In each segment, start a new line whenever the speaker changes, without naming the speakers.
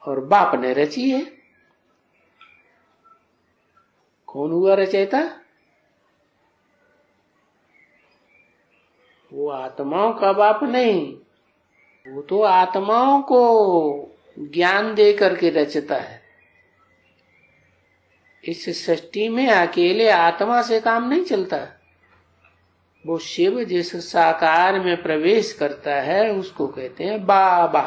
और बाप ने रची है। कौन हुआ रचयिता? वो आत्माओं का बाप नहीं, वो तो आत्माओं को ज्ञान दे करके रचता है। इस सृष्टि में अकेले आत्मा से काम नहीं चलता। वो शिव जिस साकार में प्रवेश करता है उसको कहते हैं बाबा।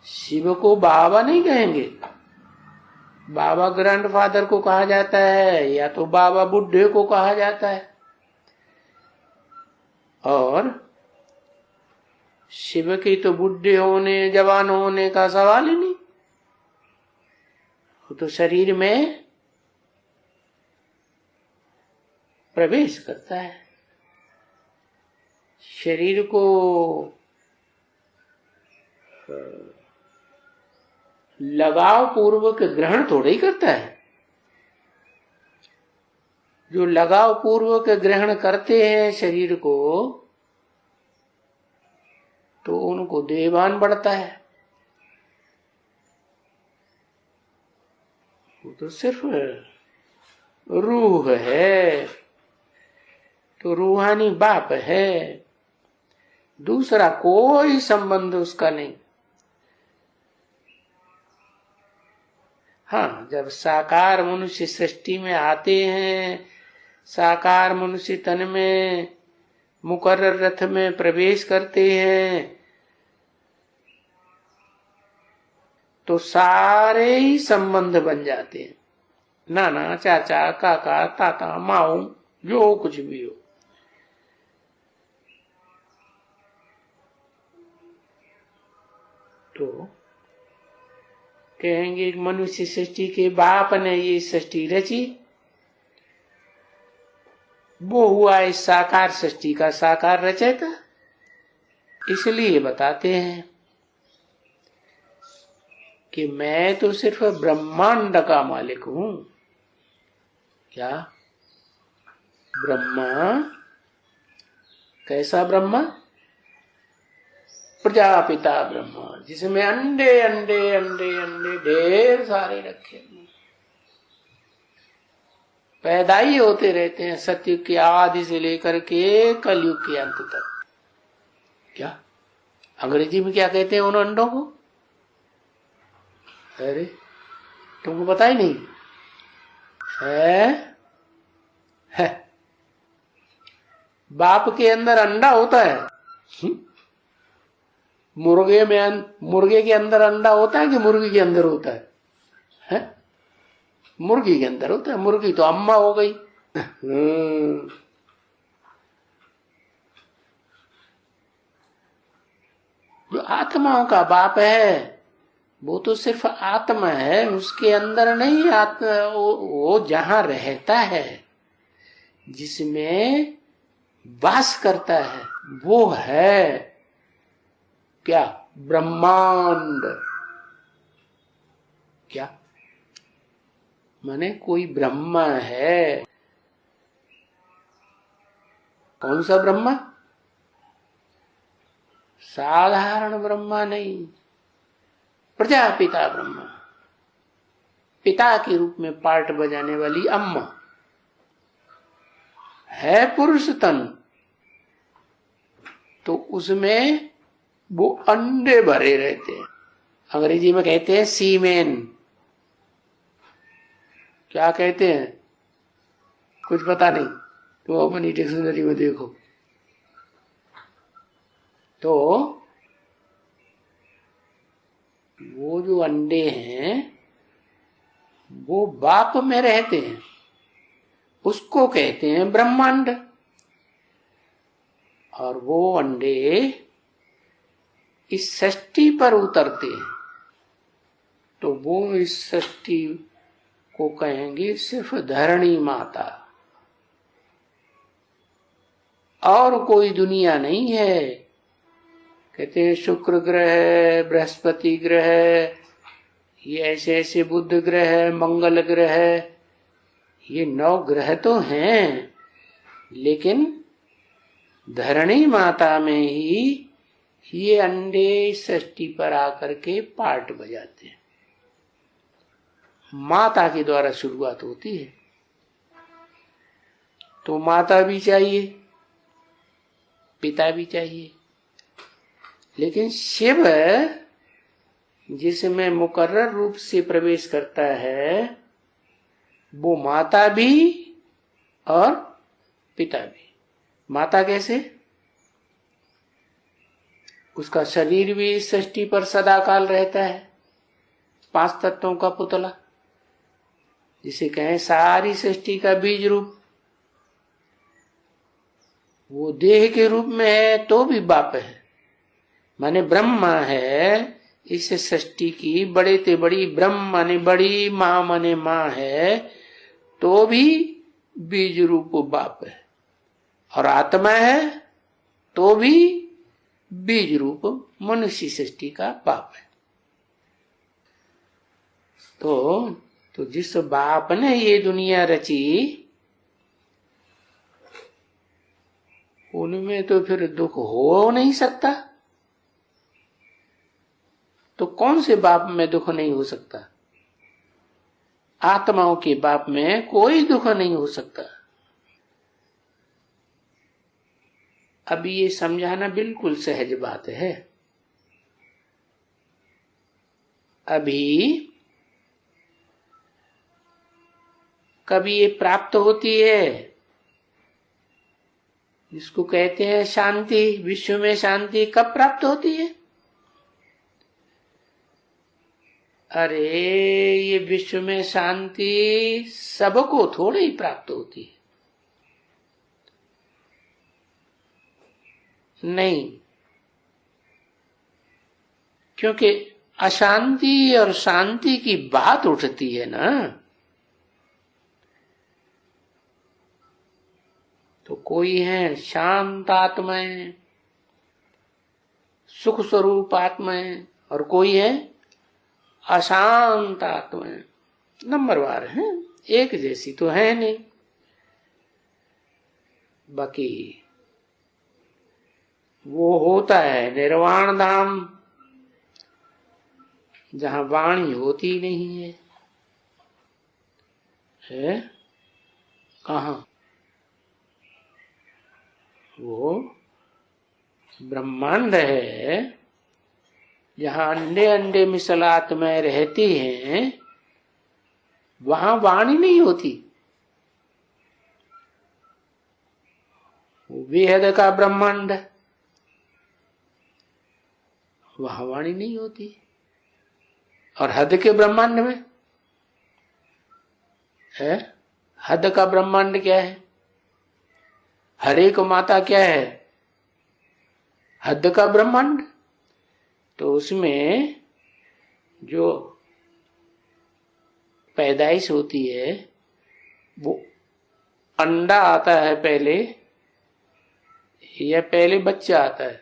शिव को बाबा नहीं कहेंगे। बाबा ग्रैंडफादर को कहा जाता है, या तो बाबा बुढ़े को कहा जाता है। और शिव की तो बुढ़े होने जवान होने का सवाल ही नहीं। वो तो शरीर में प्रवेश करता है, शरीर को लगाव पूर्वक ग्रहण थोड़ा ही करता है। जो लगाव पूर्वक ग्रहण करते हैं शरीर को, तो उनको देवान बढ़ता है। वो तो सिर्फ रूह है, तो रूहानी बाप है, दूसरा कोई संबंध उसका नहीं। हाँ, जब साकार मनुष्य सृष्टि में आते हैं, साकार मनुष्य तन में मुकर्रर रथ में प्रवेश करते हैं, तो सारे ही संबंध बन जाते हैं। नाना, चाचा, काका, ताता, माऊ, जो कुछ भी हो। तो कहेंगे मनुष्य सृष्टि के बाप ने ये सृष्टि रची, वो हुआ इस साकार सृष्टि का साकार रचयिता। इसलिए बताते हैं कि मैं तो सिर्फ ब्रह्मांड का मालिक हूं। क्या? ब्रह्मा। कैसा ब्रह्मा? प्रजापिता ब्रह्मा, जिसमें अंडे अंडे अंडे अंडे ढेर सारे रखे, पैदा ही होते रहते हैं सतयुग की आदि से लेकर के कलयुग के अंत तक। क्या अंग्रेजी में क्या कहते हैं उन अंडों को? अरे तुमको पता ही नहीं है? बाप के अंदर अंडा होता है। मुर्गे के अंदर अंडा होता है कि मुर्गी के अंदर होता है? मुर्गी के अंदर होता है। मुर्गी तो अम्मा हो गई। जो आत्माओं का बाप है वो तो सिर्फ आत्मा है, उसके अंदर नहीं। वो जहां रहता है, जिसमें वास करता है, वो है क्या? ब्रह्मांड। क्या माने? कोई ब्रह्मा है। कौन सा ब्रह्मा? साधारण ब्रह्मा नहीं, प्रजापिता ब्रह्मा। पिता के रूप में पार्ट बजाने वाली अम्मा है पुरुष तन, तो उसमें वो अंडे भरे रहते हैं। अंग्रेजी में कहते हैं सीमेन। क्या कहते हैं? कुछ पता नहीं, तो अपनी डिक्शनरी में देखो। तो वो जो अंडे हैं वो बाप में रहते हैं, उसको कहते हैं ब्रह्मांड। और वो अंडे इस सृष्टि पर उतरते हैं, तो वो इस सृष्टि को कहेंगे सिर्फ धरणी माता, और कोई दुनिया नहीं है। कहते हैं शुक्र ग्रह, बृहस्पति ग्रह, ये ऐसे ऐसे बुध ग्रह, मंगल ग्रह, ये 9 ग्रह तो हैं, लेकिन धरणी माता में ही ये अंडे सृष्टि पर आकर के पार्ट बजाते हैं। माता के द्वारा शुरुआत होती है, तो माता भी चाहिए, पिता भी चाहिए। लेकिन शिव जिसमें मुकर्रर रूप से प्रवेश करता है, वो माता भी और पिता भी। माता कैसे? उसका शरीर भी इस सृष्टि पर सदाकाल रहता है, 5 तत्वों का पुतला, जिसे कहें सारी सृष्टि का बीज रूप। वो देह के रूप में है तो भी बाप है, माने ब्रह्मा है इस सृष्टि की बड़े ते बड़ी। ब्रह्म माने बड़ी, मां माने मां है, तो भी बीज रूप बाप है। और आत्मा है तो भी बीज रूप मनुष्य सृष्टि का बाप है। तो जिस बाप ने ये दुनिया रची, उनमें तो फिर दुख हो नहीं सकता। तो कौन से बाप में दुख नहीं हो सकता? आत्माओं के बाप में कोई दुख नहीं हो सकता। अब ये समझाना बिल्कुल सहज बात है। अभी कभी ये प्राप्त होती है, जिसको कहते हैं शांति। विश्व में शांति कब प्राप्त होती है? अरे ये विश्व में शांति सबको थोड़ी ही प्राप्त होती है। नहीं, क्योंकि अशांति और शांति की बात उठती है ना, तो कोई है शांत आत्माएं, सुख स्वरूप आत्माएं, और कोई है अशांत आत्माएं। नंबरवार है, एक जैसी तो है नहीं। बाकी वो होता है निर्वाण धाम, जहां वाणी होती नहीं है कहां? वो ब्रह्मांड है, जहां अंडे अंडे मिसल आत्माएं रहती हैं, वहां वाणी नहीं होती। बेहद का ब्रह्मांड, वहां वाणी नहीं होती। और हद के ब्रह्मांड में है, हद का ब्रह्मांड क्या है? हरे को माता क्या है? हद का ब्रह्मांड। तो उसमें जो पैदाइश होती है, वो अंडा आता है पहले या पहले बच्चा आता है?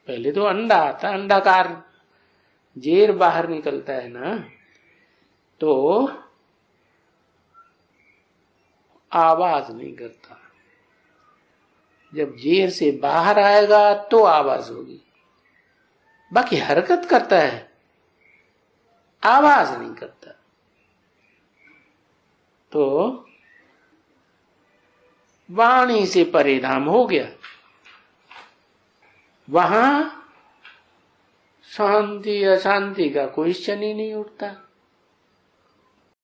पहले तो अंडा आता है, अंडाकार जेर बाहर निकलता है ना, तो आवाज नहीं करता। जब जेर से बाहर आएगा तो आवाज होगी। बाकी हरकत करता है, आवाज नहीं करता। तो वाणी से परिणाम हो गया। वहां शांति अशांति का कोई क्वेश्चन ही नहीं उठता।